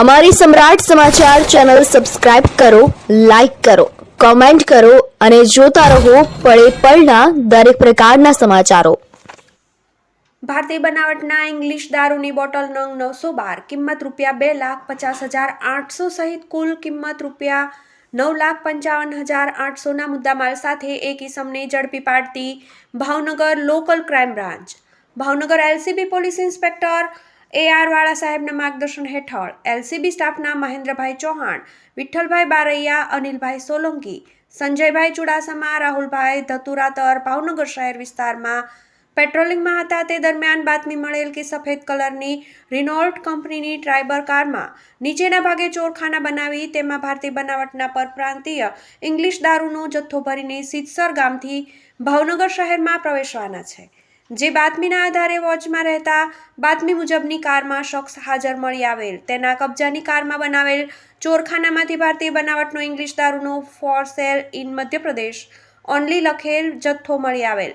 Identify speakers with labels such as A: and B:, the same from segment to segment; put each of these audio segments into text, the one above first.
A: અમારી સમ્રાટ સમાચાર ચેનલ સબસ્ક્રાઇબ કરો, લાઇક કરો, કોમેન્ટ કરો અને જોતા રહો પળે પળના દરેક પ્રકારના સમાચારો.
B: ભારતીય બનાવટના ઇંગ્લિશ દારૂની બોટલ નંગ 912, કિંમત ₹2,50,800 સહિત કુલ કિંમત ₹9,55,800ના મુદ્દામાલ સાથે એક ઇસમને ઝડપી પાડતી Bhavnagar local crime branch. Bhavnagar LCB police inspector AR વાળા સાહેબના માર્ગદર્શન હેઠળ એલસીબી સ્ટાફના મહેન્દ્રભાઈ ચૌહાણ, વિઠ્ઠલભાઈ બારૈયા, અનિલભાઈ સોલંકી, સંજયભાઈ ચુડાસમા, રાહુલભાઈ ધતુરાતર ભાવનગર શહેર વિસ્તારમાં પેટ્રોલિંગમાં હતા. તે દરમિયાન બાતમી મળેલ કે સફેદ કલરની રિનોલ્ટ કંપનીની ટ્રાઇબર કારમાં નીચેના ભાગે ચોરખાના બનાવી તેમાં ભારતીય બનાવટના પરપ્રાંતીય ઇંગ્લિશ દારૂનો જથ્થો ભરીને સિદ્સર ગામથી ભાવનગર શહેરમાં પ્રવેશવાના છે. જે બાતમીના આધારે વોચમાં રહેતા બાતમી મુજબની કારમાં શખ્સ હાજર મળી આવેલ. તેના કબજાની કારમાં બનાવેલ ચોરખાનામાંથી ભારતીય બનાવટનો ઇંગ્લિશ દારૂનો for sale in Madhya Pradesh only લખેલ જથ્થો મળી આવેલ.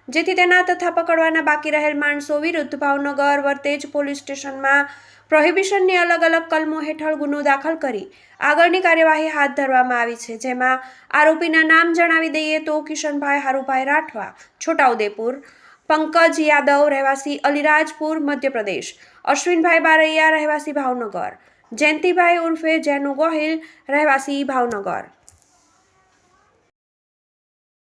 B: જેથી તેના તથા પકડવાના બાકી રહેલ માણસો વિરુદ્ધ ભાવનગર વર્તેજ પોલીસ સ્ટેશનમાં પ્રોહિબિશનની અલગ અલગ કલમો હેઠળ ગુનો દાખલ કરી આગળની કાર્યવાહી હાથ ધરવામાં આવી છે. જેમાં આરોપીના નામ જણાવી દઈએ તો કિશનભાઈ હારુભાઈ રાઠવા, છોટાઉદેપુર; પંકજ યાદવ, રહેવાસી અલીરાજપુર, મધ્યપ્રદેશ; અશ્વિનભાઈ બારૈયા, રહેવાસી ભાવનગર; જયંતિભાઈ ઉર્ફે જેનુ ગોહિલ, રહેવાસી ભાવનગર.